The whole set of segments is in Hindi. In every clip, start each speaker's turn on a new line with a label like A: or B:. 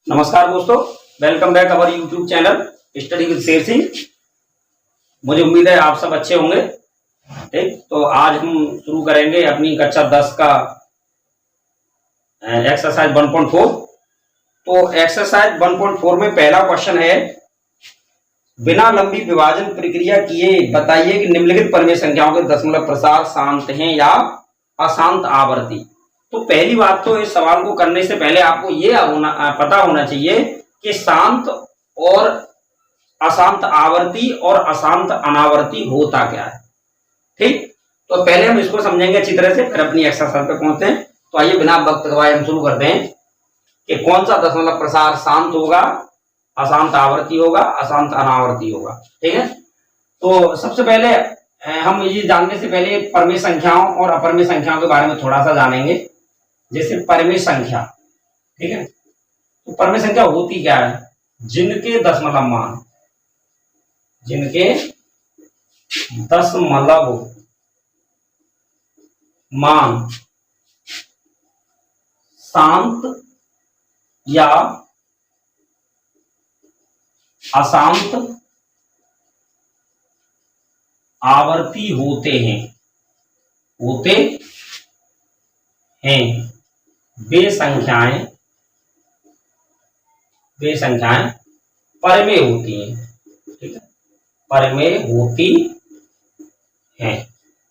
A: नमस्कार दोस्तों, welcome back our YouTube channel study with Sher Singh. मुझे उम्मीद है आप सब अच्छे होंगे। ठीक, तो आज हम शुरू करेंगे अपनी कक्षा 10 का एक्सरसाइज 1.4। तो एक्सरसाइज 1.4 में पहला क्वेश्चन है, बिना लंबी विभाजन प्रक्रिया किए बताइए कि निम्नलिखित परिमेय संख्याओं के दशमलव प्रसार शांत हैं या अशांत आवर्ती। तो पहली बात तो इस सवाल को करने से पहले आपको ये पता होना चाहिए कि शांत और अशांत आवर्ती और अशांत अनावर्ती होता क्या है। ठीक, तो पहले हम इसको समझेंगे अच्छी तरह से, फिर अपनी एक्सरसाइज पे पहुंचते हैं। तो आइए बिना वक्त गवाए हम शुरू करते हैं कि कौन सा दशमलव प्रसार शांत होगा, अशांत आवर्ती होगा, अशांत अनावर्ती होगा। ठीक है, तो सबसे पहले हम ये जानने से पहले परिमेय संख्याओं और अपरिमेय संख्याओं के बारे में थोड़ा सा जानेंगे। जैसे परिमेय संख्या, ठीक है, तो परिमेय संख्या होती क्या है? जिनके दशमलव मान शांत या अशांत आवर्ती होते हैं वे संख्याएं परिमेय होती हैं। ठीक है, परिमेय होती हैं।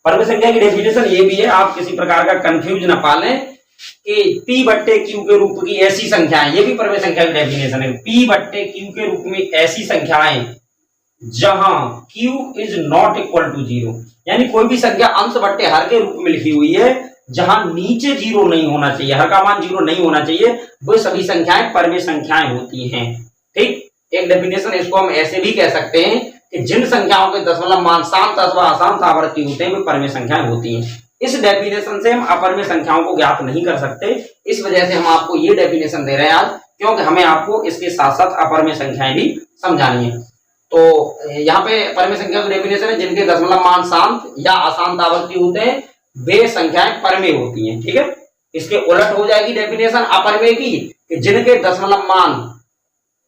A: परिमेय संख्या की डेफिनेशन ये भी है, आप किसी प्रकार का कंफ्यूज ना पालें कि P/Q के रूप की ऐसी संख्याएं, ये भी परिमेय संख्या की डेफिनेशन है। P/Q के रूप में ऐसी संख्याएं जहां Q is not equal to 0, यानी कोई भी संख्या अंश बट्टे हर के रूप में लिखी हुई है जहां नीचे 0 नहीं होना चाहिए, हर का मान 0 नहीं होना चाहिए, वो सभी संख्याएं परिमेय संख्याएं होती हैं। ठीक, एक डेफिनेशन इसको हम ऐसे भी कह सकते हैं कि जिन संख्याओं के दशमलव मान शांत अथवा अशांत आवर्ती होते हैं वे परिमेय संख्याएं होती हैं। इस डेफिनेशन से हम अपरिमेय संख्याओं को ज्ञात नहीं कर सकते, इस वजह से हम आपको ये डेफिनेशन दे रहे हैं आज, क्योंकि हमें आपको इसके साथ साथ अपरिमेय संख्याएं भी समझानी है। तो यहाँ पे परिमेय संख्या की डेफिनेशन है, जिनके दशमलव मान शांत या अशांत आवर्ती होते हैं वे संख्याएं परिमेय होती हैं। ठीक है, इसके उलट हो जाएगी डेफिनेशन अपरिमेय की, कि जिनके दशमलव मान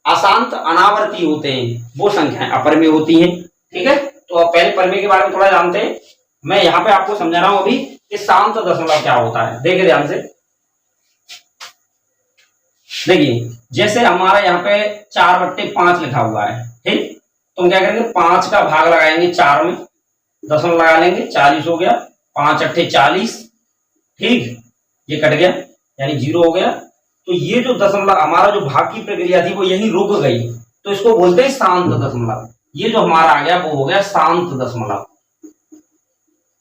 A: अशांत अनावर्ती होते हैं वो संख्याएं अपरिमेय होती हैं। ठीक है, तो पहले परिमेय के बारे में थोड़ा जानते हैं। मैं यहाँ पे आपको समझा रहा हूं अभी कि शांत दशमलव क्या होता है। देखिए ध्यान से, देखिए जैसे हमारा यहाँ पे 4/5 लिखा हुआ है। ठीक, तो हम क्या करेंगे, 5 का भाग लगाएंगे 4 में, दशमलव लगा लेंगे, 40 हो गया, 5×8 = 40। ठीक, ये कट गया यानी 0 हो गया। तो ये जो दशमलव हमारा जो भाग की प्रक्रिया थी वो यही रुक गई, तो इसको बोलते हैं शांत दशमलव। ये जो हमारा आ गया वो हो गया शांत दशमलव।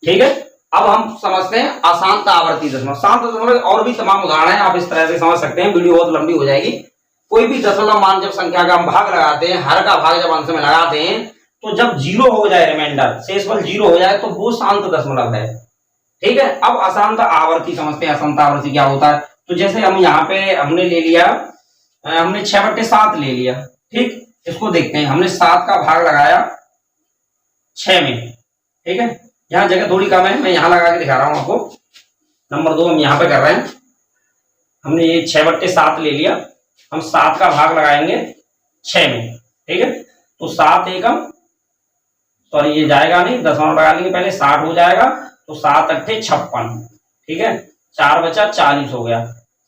A: ठीक है, अब हम समझते हैं अशांत आवर्ती दशमलव। शांत दशमलव और भी तमाम उदाहरण है, आप इस तरह से समझ सकते हैं, वीडियो बहुत लंबी हो जाएगी। कोई भी दशमलव मान जब संख्या का हम भाग लगाते हैं, हर का भाग जब अंश में लगाते हैं, तो जब 0 हो जाए, रिमाइंडर शेषफल 0 हो जाए, तो वो शांत दशमलव है। ठीक है, अब अशांत आवर्ती समझते हैं। अशांत आवर्ती क्या होता है? तो जैसे हम यहाँ पे हमने ले लिया, हमने 6/7 ले लिया। ठीक, इसको देखते हैं, हमने 7 का भाग लगाया 6 में। ठीक है, यहाँ जगह थोड़ी कम है, मैं यहाँ लगा के दिखा रहा हूं आपको। नंबर 2 हम यहाँ पे कर रहे हैं, हमने ये 6/7 ले लिया, हम 7 का भाग लगाएंगे 6 में। ठीक है, तो 7 एकम, सॉरी ये जाएगा नहीं, दशमलव लगा लेंगे पहले, 60 हो जाएगा, तो 7×8 = 56। ठीक है, 4 बचा 40 हो गया,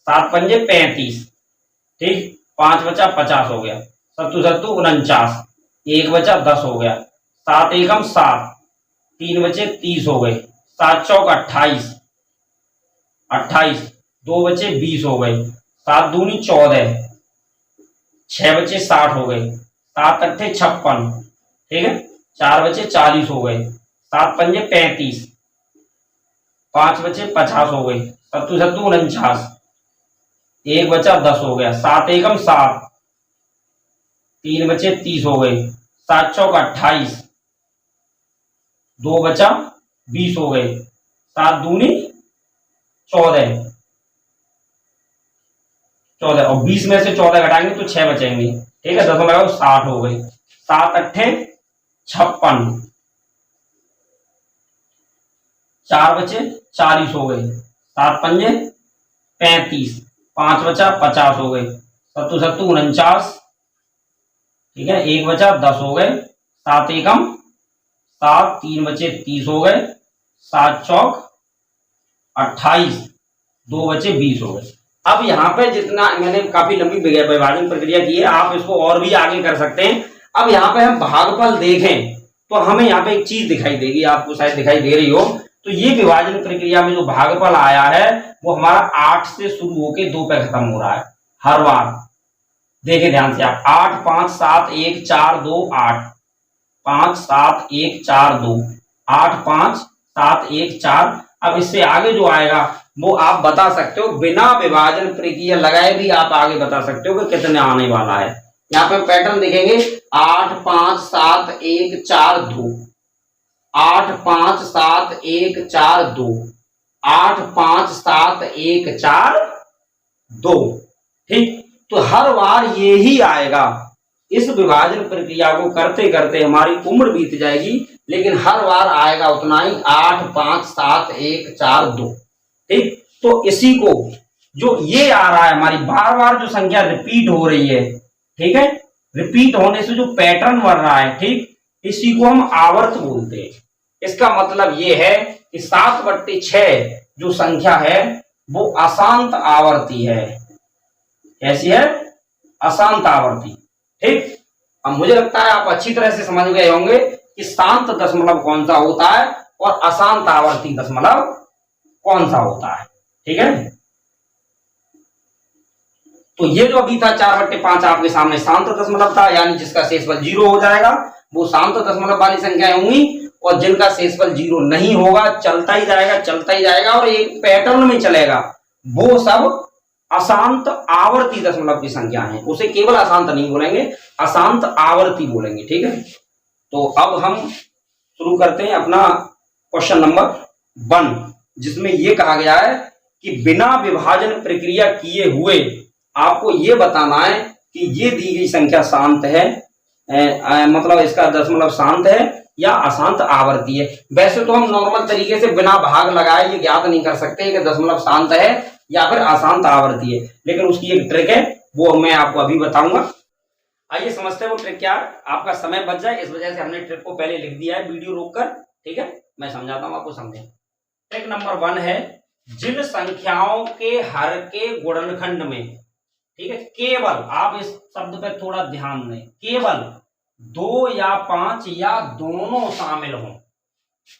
A: 7 पंजे 35। ठीक, 5 बचा 50 हो गया, 7 7 49, 1 बचा 10 हो गया, 7 एकम 7, 3 बचे 30 हो गए, 7 चौक 28, 2 बचे 20 हो गए, 7 दूनी 14, 6 बचे 60 हो गए, 7×8 = 56। ठीक है, 4 बचे 40 हो गए, 7 पंजे 35, 5 बचे 50 हो गए, 7 7 49, 1 बचा 10 हो गया, 7 एकम 7, 3 बचे 30 हो गए, 7 चौक 28, 2 बचा 20 हो गए, 7 दूनी 14 और 20 में से 14 घटाएंगे तो 6 बचेंगे। ठीक है, दशमलव लगाओ, 60 हो गए, 7×8 = 56, 4 बचे 40 हो गए, 7 पंजे 35, 5 बचा 50 हो गए, सत्तू सत्तू 49, ठीक है, 1 बचा 10 हो गए, 7 एकम 7, 3 बचे 30 हो गए, 7 चौक 28, 2 बचे 20 हो गए। अब यहाँ पे जितना मैंने काफी लंबी विभाजन प्रक्रिया की है, आप इसको और भी आगे कर सकते हैं। अब यहाँ पे हम भागफल देखें तो हमें यहाँ पे एक चीज दिखाई देगी, आपको शायद दिखाई दे रही हो। तो ये विभाजन प्रक्रिया में जो भागफल आया है वो हमारा 8 से शुरू होके 2 पे खत्म हो रहा है हर बार। देखें ध्यान से आप, 8 5 7 1 4 2 8, 5 7 1 4 2, 8 5 7 1 4। अब इससे आगे जो आएगा वो आप बता सकते हो, बिना विभाजन प्रक्रिया लगाए भी आप आगे बता सकते हो कि कितने आने वाला है। यहाँ पे पैटर्न देखेंगे, 8 5 7 1 4 2, 8 5 7 1 4 2, 8 5 7 1 4 2, ठीक। तो हर बार ये ही आएगा। इस विभाजन प्रक्रिया को करते करते हमारी उम्र बीत जाएगी, लेकिन हर बार आएगा उतना ही, 8 5 7 1 4 2, ठीक। तो इसी को जो ये आ रहा है, हमारी बार बार जो संख्या रिपीट हो रही है, ठीक है, रिपीट होने से जो पैटर्न बन रहा है, ठीक, इसी को हम आवर्त बोलते हैं। इसका मतलब ये है कि 7/6 जो संख्या है वो अशांत आवर्ती है। कैसी है? अशांत आवर्ती, ठीक। अब मुझे लगता है आप अच्छी तरह से समझ गए होंगे कि शांत दशमलव कौन सा होता है और अशांत आवर्ती दशमलव कौन सा होता है, ठीक है। तो ये जो अभी था 4/5 आपके सामने शांत दशमलव था, यानी जिसका शेषफल 0 हो जाएगा वो शांत दशमलव वाली संख्याएं होंगी, और जिनका शेषफल 0 नहीं होगा, चलता ही जाएगा और एक पैटर्न में चलेगा, वो सब अशांत आवर्ती दशमलव की संख्या है। उसे केवल अशांत नहीं बोलेंगे, अशांत आवर्ती बोलेंगे, ठीक है। तो अब हम शुरू करते हैं अपना क्वेश्चन नंबर 1, जिसमें यह कहा गया है कि बिना विभाजन प्रक्रिया किए हुए आपको यह बताना है कि ये दी गई संख्या शांत है, मतलब इसका दशमलव शांत है या अशांत आवर्ती है। वैसे तो हम नॉर्मल तरीके से बिना भाग लगाए ये ज्ञात नहीं कर सकते कि दशमलव शांत है या फिर अशांत आवर्ती है, लेकिन उसकी एक ट्रिक है, वो मैं आपको अभी बताऊंगा। आइए समझते हैं वो ट्रिक क्या है। आपका समय बच जाए इस वजह से हमने ट्रिक को पहले लिख दिया है वीडियो रोककर, ठीक है। मैं समझाता हूं, आपको समझें। ट्रिक नंबर 1 है, जिन संख्याओं के हर के गुणनखंड में, ठीक है, केवल, आप इस शब्द पे थोड़ा ध्यान दें, केवल 2 या 5 या दोनों शामिल हों,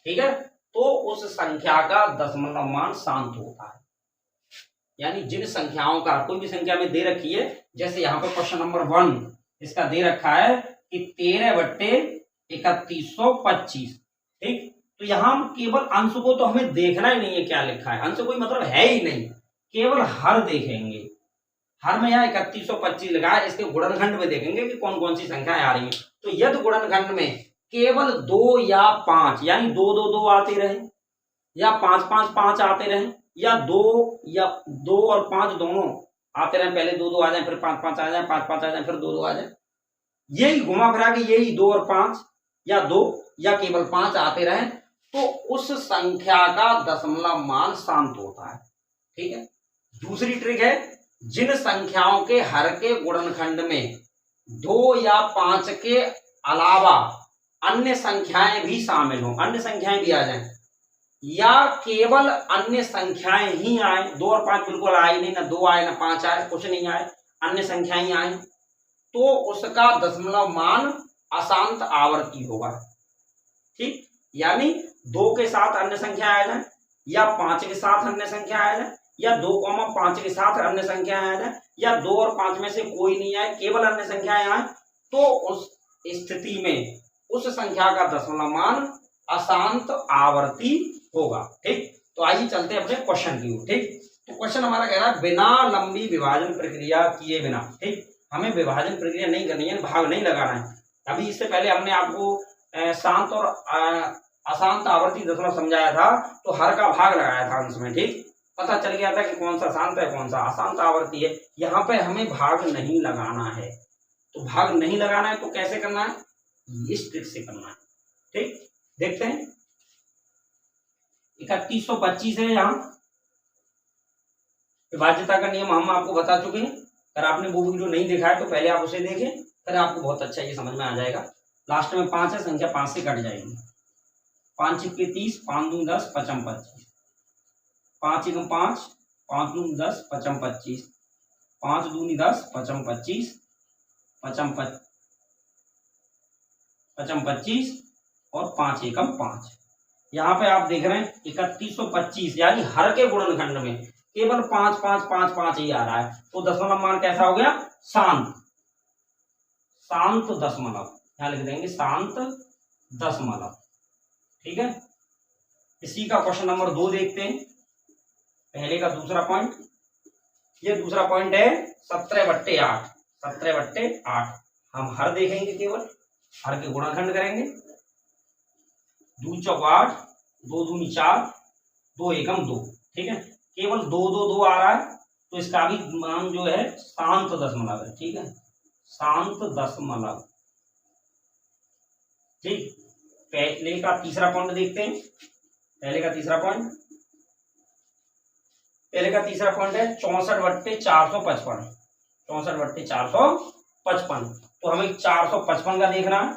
A: ठीक है, तो उस संख्या का दशमलव मान शांत होता है। यानी जिन संख्याओं का, कोई भी संख्या में दे रखी है, जैसे यहाँ पे क्वेश्चन नंबर 1 इसका दे रखा है कि 13/3125, ठीक। तो यहाँ हम केवल अंश को तो हमें देखना ही नहीं है क्या लिखा है, अंश कोई मतलब है ही नहीं, केवल हर देखेंगे। हर में यहाँ 3125 लिखा है, इसके गुणनखंड में देखेंगे कि कौन कौन सी संख्याएं आ रही हैं। तो यदि गुणनखंड में केवल 2 या 5, यानी 2 2 2 आते रहे, या 5 5 5 आते रहे, या 2 और 5 दोनों आते रहे, पहले 2 2 आ जाए, फिर 5 5 आ जाए, 5 5 आ जाए, फिर 2 2 आ जाए, यही घुमा फिरा के यही 2 और 5 या 2 या केवल 5 आते रहे, तो उस संख्या का दशमलव मान शांत होता है, ठीक है। दूसरी ट्रिक है, जिन संख्याओं के हर के गुणनखंड में 2 या 5 के अलावा अन्य संख्याएं भी शामिल हों, अन्य संख्याएं भी आ जाएं, या केवल अन्य संख्याएं ही आए, 2 और 5 बिल्कुल आए नहीं, ना 2 आए ना 5 आए, कुछ नहीं आए, अन्य संख्याएं ही आए, तो उसका दशमलव मान अशांत आवर्ती होगा, ठीक। यानी 2 के साथ अन्य संख्या आ जाए, या 5 के साथ अन्य संख्या आ जाए, या 2,5 के साथ अन्य संख्या आ जाए, या 2 और 5 में से कोई नहीं आए, केवल अन्य संख्याएं आए, तो उस स्थिति में उस संख्या का दशमलव मान अशांत आवर्ती होगा, ठीक। तो आइए चलते हैं अपने क्वेश्चन की ओर, ठीक। तो क्वेश्चन हमारा कह रहा है, बिना लंबी विभाजन प्रक्रिया किए बिना, ठीक, हमें विभाजन प्रक्रिया नहीं करनी है, भाग नहीं लगाना है। अभी इससे पहले हमने आपको शांत और अशांत आवर्ती दशमलव समझाया था, तो हर का भाग लगाया था अंश में, ठीक, पता चल गया था कि कौन सा शांत है कौन सा अशांत आवर्ती है। यहाँ पे हमें भाग नहीं लगाना है, तो भाग नहीं लगाना है तो कैसे करना है, इस ट्रिक से करना है, ठीक। देखते हैं, 3125 है, यहाँ विभाज्यता का नियम हम आपको बता चुके हैं, अगर आपने वो वीडियो नहीं देखा है तो पहले आप उसे देखें, फिर आपको बहुत अच्छा ये समझ में आ जाएगा। लास्ट में 5 है, संख्या 5 से कट जाएगी। 5 छिक्के 30, 5 दूनी 10, 5 25, 5 एकम 5, 5 दूनी 10, 5 25, 5 दूनी 10, 5 25, 5 25 और 5 एकम 5। यहाँ पे आप देख रहे हैं 3125, यानी हर के गुणनखंड में केवल 5 5 5 5 ही आ रहा है। तो दशमलव मान कैसा हो गया? शांत, शांत दशमलव। यहाँ लिख देंगे शांत दशमलव। ठीक है, इसी का क्वेश्चन नंबर 2 देखते हैं। पहले का दूसरा पॉइंट, ये दूसरा पॉइंट है 17/8। 17/8 हम हर देखेंगे, केवल हर के गुणनखंड करेंगे। 2 चौक 8, 2 दूनी 4, 2 एकम 2। ठीक है, केवल 2 2 2 आ रहा है, तो इसका भी मान जो है शांत दशमलव है। ठीक है, शांत दशमलव। ठीक, पहले का तीसरा पॉइंट देखते हैं। पहले का तीसरा पॉइंट है 64/455। 64/455। तो हमें 455 का देखना है।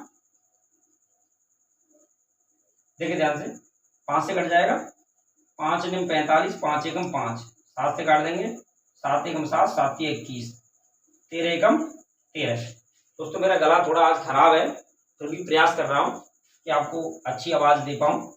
A: देखिए ध्यान से, 5 से कट जाएगा, 5 निम 45, 5 एकम 5, 7 से काट देंगे, 7 एकम 7, 7 की 21, 13 एकम 13। दोस्तों मेरा गला थोड़ा आज खराब है, फिर भी प्रयास कर रहा हूँ कि आपको अच्छी आवाज दे पाऊँ।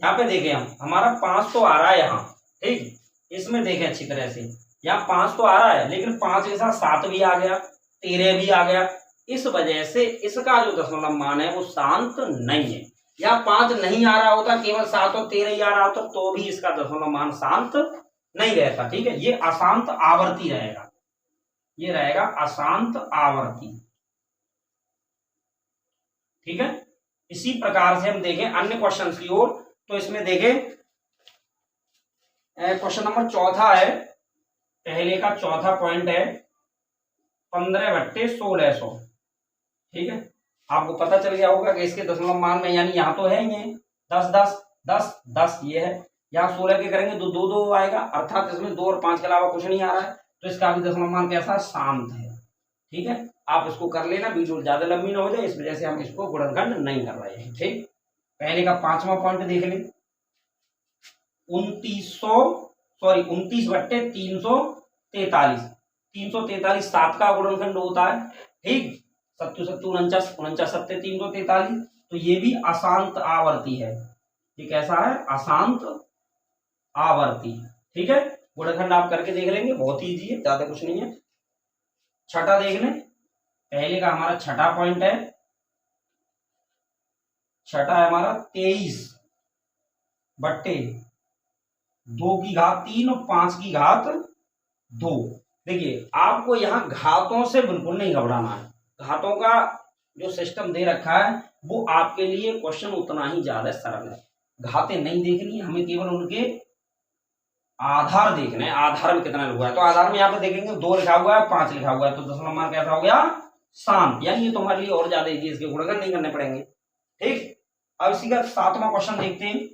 A: यहाँ पे देखें, हम हमारा 5 तो आ रहा है यहाँ। ठीक, इसमें देखें अच्छी तरह से, यहाँ 5 तो आ रहा है, लेकिन 5 के साथ 7 भी आ गया, 13 भी आ गया। इस वजह से इसका जो दशमलव मान है वो शांत नहीं है। या 5 नहीं आ रहा होता, केवल 7 और 13 ही आ रहा होता, तो भी इसका दशमलव मान शांत नहीं रहता। ठीक है, ये अशांत आवर्ती रहेगा, ये रहेगा अशांत आवर्ती। ठीक है, इसी प्रकार से हम देखें अन्य क्वेश्चंस की ओर। तो इसमें देखें क्वेश्चन नंबर 4 है, पहले का चौथा पॉइंट है 15/1600। ठीक है, आपको पता चल गया होगा कि इसके दशमलव मान में, यानी यहाँ तो है ये 10 10 10 10 ये है, यहाँ 16 के करेंगे तो 2 2 आएगा, अर्थात इसमें 2 और 5 के अलावा कुछ नहीं आ रहा है, तो इसका भी दशमलव मान कैसा? शांत है। ठीक है, आप इसको कर लेना, वीडियो ज्यादा लंबी ना हो जाए, इस वजह से हम इसको गुणनखंड नहीं कर रहे हैं। ठीक, पहले का 5वां पॉइंट देख लें, 29/343। 343 7 का गुणनखंड होता है। ठीक, 7 7 49 49 7 343। तो ये भी अशांत आवर्ती है। ये कैसा है? अशांत आवर्ती। ठीक है, गुणनखंड आप करके देख लेंगे, बहुत इजी है, ज्यादा कुछ नहीं है। छठा देख लें, पहले का हमारा छठा पॉइंट है, छठा है हमारा 23/2 की घात 3 और 5 की घात 2। देखिए, आपको यहाँ घातों से बिल्कुल नहीं घबराना है। घातों का जो सिस्टम दे रखा है वो आपके लिए क्वेश्चन उतना ही ज्यादा सरल है। घातें नहीं देखनी, हमें केवल उनके आधार देखने हैं, आधार में कितना लिखा है। तो आधार में यहाँ पे देखेंगे 2 लिखा हुआ है, 5 लिखा हुआ है, तो दशमलव मान कैसा हो गया? शांत। यानी ये तुम्हारे लिए और ज्यादा इजी, इसके गुणनखंड नहीं करने पड़ेंगे। ठीक, अब इसी का 7वां क्वेश्चन देखते हैं।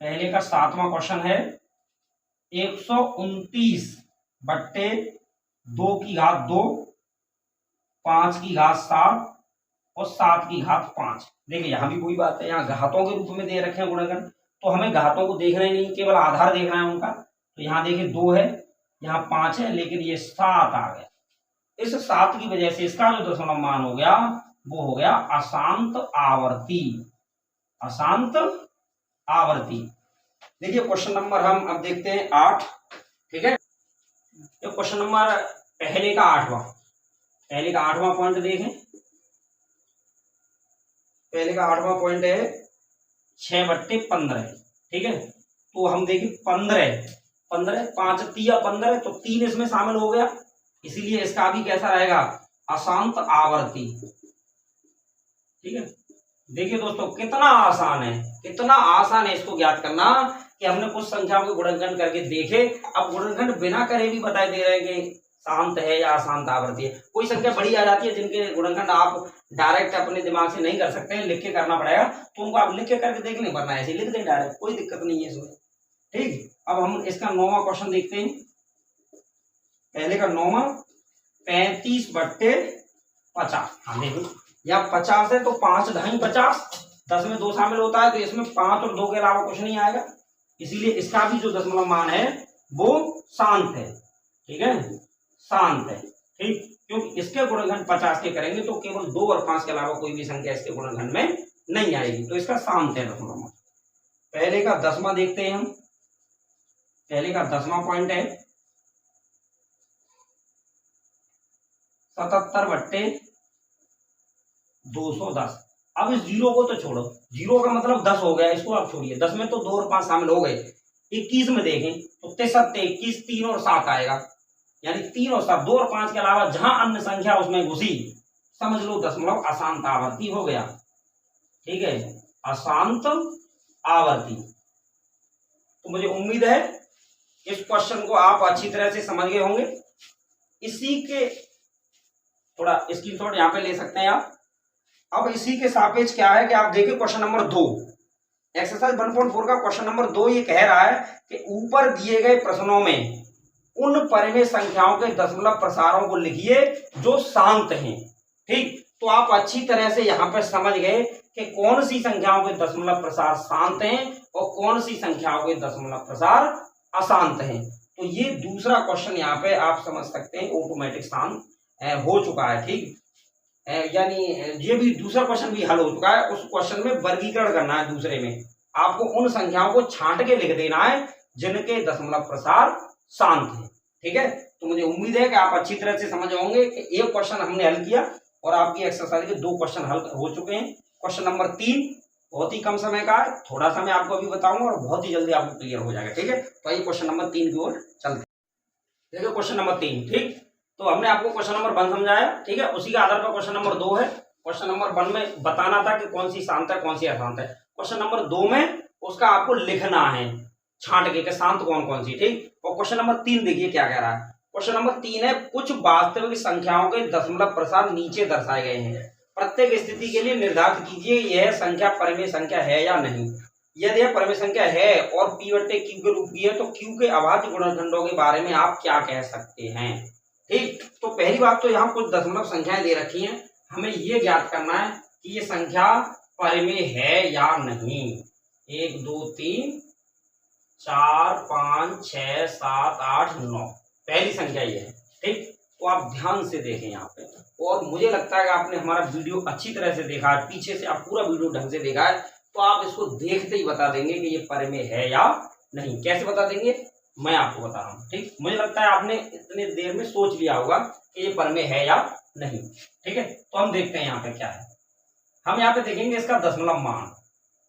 A: पहले का 7वां क्वेश्चन है 129/2 की घात 2, 5 की घात 7 और 7 की घात 5। देखिए यहाँ भी कोई बात है, यहाँ घातों के रूप में दे रखे हैं गुणनखंड, तो हमें घातों को देखना ही नहीं, केवल आधार देखना है उनका। तो यहाँ देखिए 2 है, यहाँ 5 है, लेकिन ये 7 आ गया। इस 7 की वजह से इसका जो दशमलव मान हो गया वो हो गया अशांत आवर्ती। अशांत आवर्ती। देखिए क्वेश्चन नंबर हम अब देखते हैं 8। ठीक है, तो क्वेश्चन नंबर पहले का 8वां पॉइंट देखें। पहले का 8वां पॉइंट है 6/15। ठीक है, तो हम देखें 15 5 तिया 15, तो 3 इसमें शामिल हो गया, इसीलिए इसका भी कैसा रहेगा? अशांत आवर्ती। ठीक है, देखिए दोस्तों कितना आसान है, कितना आसान है इसको ज्ञात करना कि हमने कुछ संख्याओं के गुणनखंड करके देखे। अब गुणनखंड बिना करे भी बताए दे रहे हैं कि शांत है या अशांत आवर्ती है। कोई संख्या बड़ी आ जाती है जिनके गुणनखंड आप डायरेक्ट अपने दिमाग से नहीं कर सकते हैं, लिख के करना पड़ेगा, तो उनको आप लिख के करके देख लें, वरना ऐसे लिख दें डायरेक्ट, कोई दिक्कत नहीं है इसमें। ठीक, अब हम इसका 9वां क्वेश्चन देखते हैं। पहले का 9वां 35/50। हाँ देखो, या 50 है तो 5 ढाई 50, 10 में 2 शामिल होता है तो इसमें 5 और 2 के अलावा कुछ नहीं आएगा, इसीलिए इसका भी जो दशमलव मान है वो शांत है। ठीक है, शांत है। ठीक, क्योंकि इसके गुणनखंड 50 के करेंगे तो केवल 2 और 5 के अलावा कोई भी संख्या इसके गुणनखंड में नहीं आएगी, तो इसका शांत है दशमलव मान। पहले का 10वां देखते हैं हम। पहले का 10वां पॉइंट है 77/210। अब इस जीरो को तो छोड़ो, जीरो का मतलब 10 हो गया, इसको आप छोड़िए, 10 में तो 2 और 5 शामिल हो गए। 21 में देखें तो 63, 21, 3 और 7 आएगा, यानी 3 और 7, 2 और 5 के अलावा जहां अन्य संख्या उसमें घुसी, समझ लो दशमलव अशांत आवर्ती हो गया। ठीक है, अशांत आवर्ती। तो मुझे उम्मीद है इस क्वेश्चन को आप अच्छी तरह से समझ गए होंगे। इसी के थोड़ा स्क्रीनशॉट यहाँ पे ले सकते हैं आप। अब इसी के सापेक्ष क्या है कि आप देखिए क्वेश्चन नंबर 2, एक्सरसाइज 1.4 का क्वेश्चन नंबर 2 ये कह रहा है कि ऊपर दिए गए प्रश्नों में उन परिमेय संख्याओं के दशमलव प्रसारों को लिखिए जो शांत हैं। ठीक, तो आप अच्छी तरह से यहाँ पे समझ गए कि कौन सी संख्याओं के दशमलव प्रसार शांत हैं और कौन सी संख्याओं के दशमलव प्रसार अशांत हैं। तो ये दूसरा क्वेश्चन यहाँ पे आप समझ सकते हैं ऑटोमेटिक शांत हो चुका है। ठीक, यानी ये भी दूसरा क्वेश्चन भी हल हो चुका है। उस क्वेश्चन में वर्गीकरण करना है, दूसरे में आपको उन संख्याओं को छांट के लिख देना है जिनके दशमलव प्रसार शांत है। ठीक है, तो मुझे उम्मीद है कि आप अच्छी तरह से समझ होंगे कि एक क्वेश्चन हमने हल किया और आपकी एक्सरसाइज के 2 क्वेश्चन हल हो चुके हैं। क्वेश्चन नंबर 3 बहुत ही कम समय का है, थोड़ा सा मैं आपको अभी बताऊंगा और बहुत ही जल्दी आपको क्लियर हो जाएगा। ठीक है, तो आइए क्वेश्चन नंबर 3 की ओर चलते हैं। देखिए क्वेश्चन नंबर 3, ठीक, तो हमने आपको क्वेश्चन नंबर 1 समझाया। ठीक है, उसी के आधार पर क्वेश्चन नंबर 2 है। क्वेश्चन नंबर 1 में बताना था कि कौन सी शांत है कौन सी अशांत है। क्वेश्चन नंबर 2 में उसका आपको लिखना है छांट के शांत कौन कौन सी। ठीक, और क्वेश्चन नंबर 3 देखिए क्या कह रहा है। क्वेश्चन नंबर 3 है कुछ वास्तविक संख्याओं के दशमलव प्रसार नीचे दर्शाए गए हैं, प्रत्येक स्थिति के लिए निर्धारित कीजिए यह संख्या परिमेय संख्या है या नहीं। यदि यह परिमेय संख्या है और P/Q के रूप की है तो Q के अभाज्य गुणनखंडों के बारे में आप क्या कह सकते हैं। ठीक, तो पहली बात तो यहाँ कुछ दशमलव संख्याएं दे रखी हैं, हमें ये ज्ञात करना है कि ये संख्या परिमेय है या नहीं। 1 2 3 4 5 6 7 8 9 पहली संख्या ये है। ठीक, तो आप ध्यान से देखें यहाँ पे, और मुझे लगता है कि आपने हमारा वीडियो अच्छी तरह से देखा है, पीछे से आप पूरा वीडियो ढंग से देखा है, तो आप इसको देखते ही बता देंगे कि ये परिमेय है या नहीं। कैसे बता देंगे, मैं आपको बता रहा हूँ। ठीक, मुझे लगता है आपने इतने देर में सोच लिया होगा कि ये परिमेय है या नहीं। ठीक है, तो हम देखते हैं यहाँ पे क्या है। हम यहाँ पे देखेंगे इसका दशमलव मान।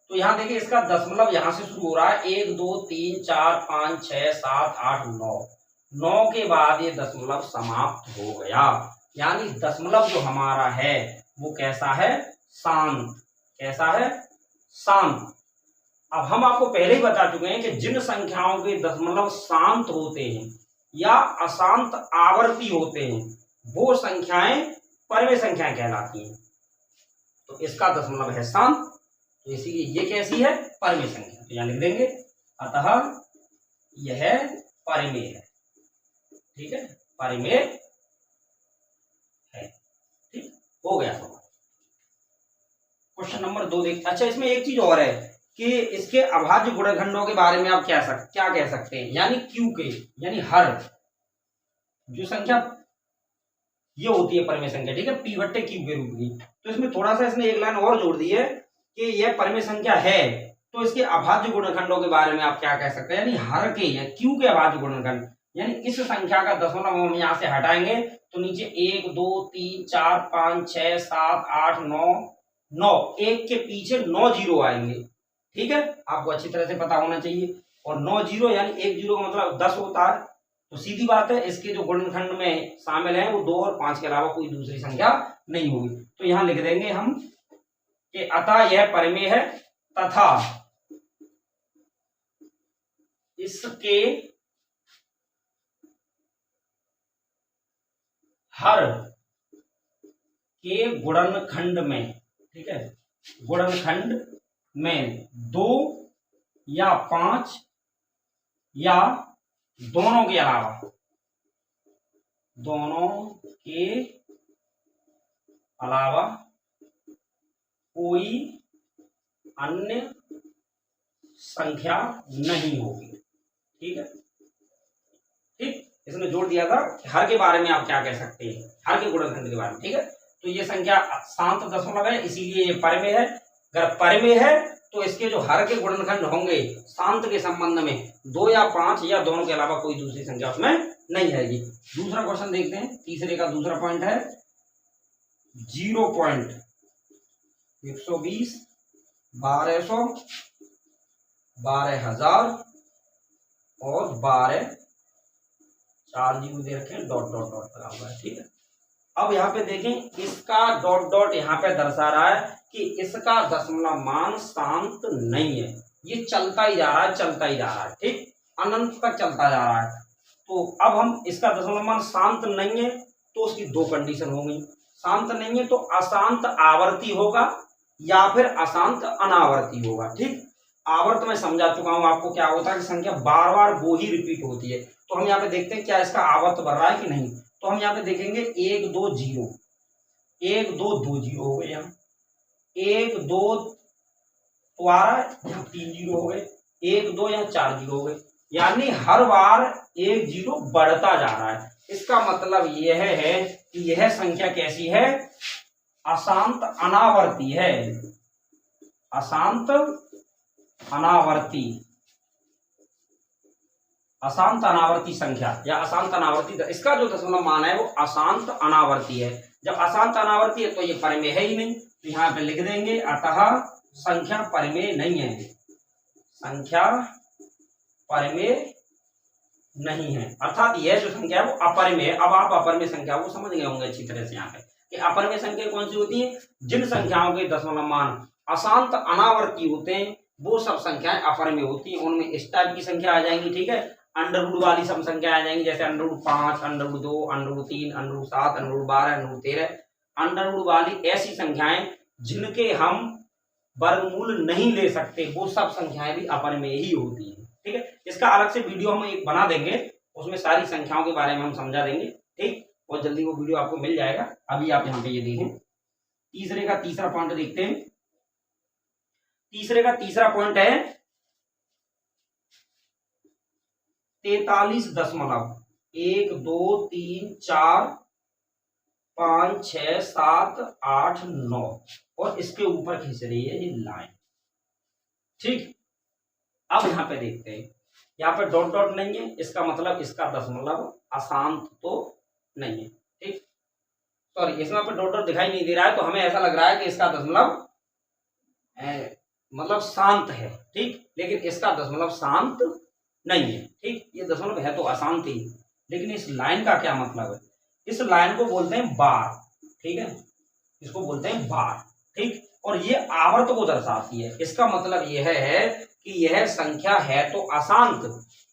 A: तो यहाँ देखिए इसका दशमलव यहाँ से शुरू हो रहा है 1 2 3 4 5 6 7 8 9। 9 के बाद ये दशमलव समाप्त हो गया, यानी दशमलव जो हमारा है वो कैसा है, शांत। कैसा है, शांत। अब हम आपको पहले ही बता चुके हैं कि जिन संख्याओं के दशमलव शांत होते हैं या अशांत आवर्ती होते हैं वो संख्याएं परिमेय संख्याएं कहलाती हैं। तो इसका दशमलव है शांत, तो इसीलिए ये कैसी है, परिमेय संख्या। तो यहां लिख देंगे अतः यह परिमेय है। ठीक है, परिमेय है। ठीक, हो गया सवाल। क्वेश्चन नंबर 2 देख। अच्छा, इसमें एक चीज और है कि इसके अभाज्य गुणनखंडों के बारे में आप क्या कह सकते हैं, यानी Q के, यानी हर जो संख्या ये होती है परिमेय संख्या। ठीक है, P/Q के रूप की। तो इसमें थोड़ा सा इसने एक लाइन और जोड़ दी है कि यह परिमेय संख्या है, तो इसके अभाज्य गुणनखंडों के बारे में आप क्या कह सकते हैं, यानी हर के या Q के अभाज्य गुणनखंड। यानी इस संख्या का दशमलव हम यहाँ से हटाएंगे तो नीचे 1 2 3 4 5 6 7 8 9 9, एक के पीछे 9 जीरो आएंगे। ठीक है, आपको अच्छी तरह से पता होना चाहिए। और 9 जीरो यानी 1 जीरो का मतलब 10 होता है। तो सीधी बात है इसके जो गुणनखंड में शामिल है वो 2 और 5 के अलावा कोई दूसरी संख्या नहीं होगी। तो यहां लिख देंगे हम कि अतः यह परिमेय है तथा इसके हर के गुणनखंड में, ठीक है, गुणनखंड में 2 या 5 या दोनों के अलावा दोनों के अलावा कोई अन्य संख्या नहीं होगी। ठीक है, ठीक, इसने जोड़ दिया था कि हर के बारे में आप क्या कह सकते हैं, हर के गुणनखंड के बारे में। ठीक है, तो ये संख्या शांत दशमलव है, इसीलिए ये परिमेय है। अगर परिमेय है तो इसके जो हर के गुणनखंड होंगे शांत के संबंध में 2 या 5 या दोनों के अलावा कोई दूसरी संख्या उसमें नहीं रहेगी। दूसरा क्वेश्चन देखते हैं, तीसरे का दूसरा पॉइंट है 0.120 1200 12,000 और 12 4 जीरो दे रखे हैं, डॉट डॉट डॉट लगा हुआ है। ठीक है, अब यहाँ पे देखें, इसका डॉट डॉट यहाँ पे दर्शा रहा है कि इसका दशमलव मान शांत नहीं है, ये चलता ही जा रहा है, चलता ही जा रहा है। ठीक, अनंत तक चलता जा रहा है। तो अब हम इसका दशमलव मान शांत नहीं है तो उसकी दो कंडीशन होंगी। शांत नहीं है तो अशांत आवर्ती होगा या फिर अशांत अनावर्ती होगा। ठीक, आवर्त मैं समझा चुका हूं आपको क्या होता है कि संख्या बार बार वो ही रिपीट होती है। तो हम यहाँ पे देखते हैं क्या इसका आवर्त बढ़ रहा है कि नहीं। तो हम यहाँ पे देखेंगे 1 2 0 1 2 2 0 हो गए, यहाँ 1 2 तो आ रहा है, यहाँ 3 0 हो गए, 1 2 यहाँ 4 0 हो गए, यानी हर बार 1 0 बढ़ता जा रहा है। इसका मतलब यह है कि यह संख्या कैसी है, अशांत अनावर्ती है, अशांत अनावर्ती, अशांत अनावर्ती संख्या या अशांत अनावर्ती, इसका जो दशमलव मान है वो अशांत अनावर्ती है। जब अशांत अनावर्ती है तो ये परिमेय है ही नहीं, तो यहाँ पे लिख देंगे अतः संख्या परिमेय नहीं है, संख्या परिमेय नहीं है, अर्थात यह जो संख्या है वो अपरिमेय है। अब आप अपरिमेय संख्या को समझ गए होंगे अच्छी तरह से यहाँ पे कि अपरिमेय संख्या कौन सी होती है, जिन संख्याओं के दशमलव मान अशांत अनावर्ती होते हैं वो सब संख्याएं अपरिमेय होती हैं। उनमें इस टाइप की संख्या आ जाएंगी। ठीक है, अंडर रूट वाली सब संख्या आ जाएंगी, जैसे under root 5, under root 2, under root 3, under root 7, under root 12, under root 13, under root वाली ऐसी संख्याएं जिनके हम वर्गमूल नहीं ले सकते वो सब संख्याएं भी अपरिमेय ही होती हैं। ठीक है, इसका अलग से वीडियो हम एक बना देंगे, उसमें सारी संख्याओं के बारे में हम समझा देंगे। ठीक, बहुत जल्दी वो वीडियो आपको मिल जाएगा। अभी आप यहाँ पे ये देखें, तीसरे का तीसरा पॉइंट देखते हैं। तीसरे का तीसरा पॉइंट है 43.1 2 3 4 5 6 7 8 9 और इसके ऊपर खींच रही है ये लाइन। ठीक, अब यहाँ पे देखते हैं, यहाँ पे डॉट डॉट नहीं है, इसका मतलब इसका दशमलव अशांत तो नहीं है। ठीक, सॉरी, इसमें पे डॉट डॉट दिखाई नहीं दे रहा है तो हमें ऐसा लग रहा है कि इसका दशमलव मतलब शांत है। ठीक, लेकिन इसका दशमलव शांत नहीं है। ठीक, ये दशमलव है तो अशांत ही, लेकिन इस लाइन का क्या मतलब है, इस लाइन को बोलते हैं बार। ठीक है, इसको बोलते हैं बार। ठीक, और ये आवर्त को दर्शाती है। इसका मतलब यह है कि यह संख्या है तो अशांत,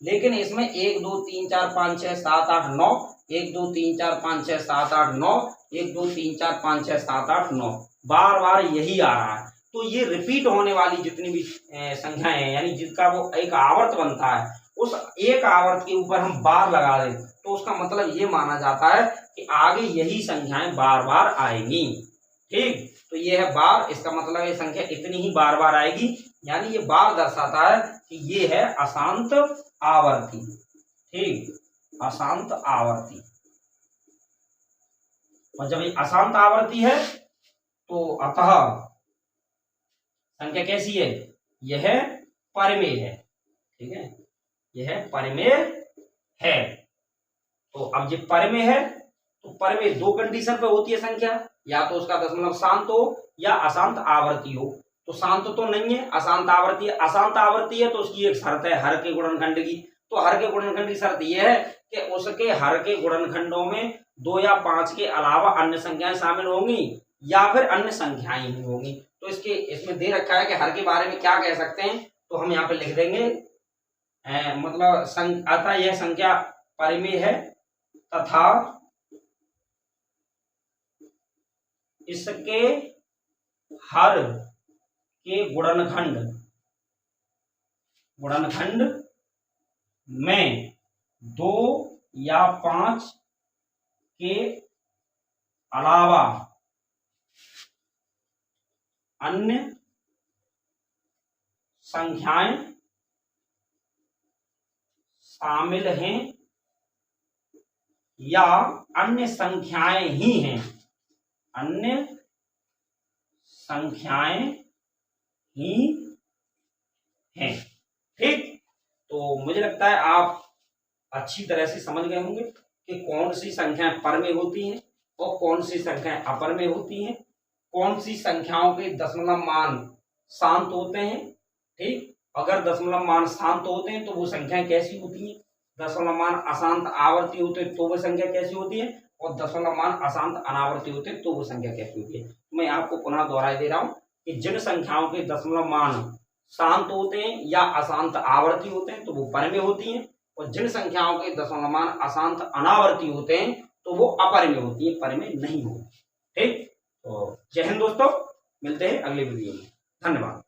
A: लेकिन इसमें 1 2 3 4 5 6 7 8 9 1 2 3 4 5 6 7 8 9 1 2 3 4 5 6 7 8 9 बार बार यही आ रहा है। तो ये रिपीट होने वाली जितनी भी संख्याएं हैं, यानी जिसका वो एक आवर्त बनता है, उस एक आवर्त के ऊपर हम बार लगा दें तो उसका मतलब ये माना जाता है कि आगे यही संख्याएं बार बार आएंगी। ठीक, तो ये है बार, इसका मतलब ये संख्या इतनी ही बार बार आएगी, यानी ये बार दर्शाता है कि ये है अशांत आवर्ती। ठीक, अशांत आवर्ती, और जब ये अशांत आवर्ती है तो अतः संख्या कैसी है, यह परिमेय है। ठीक है, यह परिमेय है। तो अब ये परिमेय है तो परिमेय दो कंडीशन पे होती है संख्या, या तो उसका दशमलव शांत हो या अशांत आवर्ती हो। तो शांत तो नहीं है, अशांत आवर्ती है। अशांत आवर्ती है तो उसकी एक शर्त है हर के गुणनखंड की। तो हर के गुणनखंड की शर्त यह है कि उसके हर के गुणनखंडों में 2 या 5 के अलावा अन्य संख्याएं शामिल होंगी या फिर अन्य संख्याएं ही होंगी। तो इसमें दे रखा है कि हर के बारे में क्या कह सकते हैं, तो हम यहाँ पे लिख देंगे मतलब अतः यह संख्या परिमेय है तथा इसके हर के गुणनखंड में 2 या 5 के अलावा अन्य संख्याएं शामिल हैं या अन्य संख्याएं ही हैं, अन्य संख्याएं ही हैं। ठीक, तो मुझे लगता है आप अच्छी तरह से समझ गए होंगे कि कौन सी संख्याएं पर में होती हैं और कौन सी संख्याएं अपर में होती हैं, कौन सी संख्याओं के दशमलव मान शांत होते हैं। ठीक, अगर दशमलव मान शांत होते हैं तो वो संख्याएं कैसी होती हैं, दशमलव मान अशांत आवर्ती होते हैं तो वो संख्या कैसी होती है, और दशमलव मान अशांत अनावर्ती होते हैं तो वो संख्या कैसी होती है। मैं आपको पुनः दोहराई दे रहा हूं कि जिन संख्याओं के दशमलव मान शांत होते हैं या अशांत आवर्ती होते हैं तो वो पर में होती हैं, और जिन संख्याओं के दशमलव मान अशांत अनावर्ती होते हैं तो वो अपर में होती है, पर में नहीं होती। ठीक, तो जय हिंद दोस्तों, मिलते हैं अगले वीडियो में। धन्यवाद।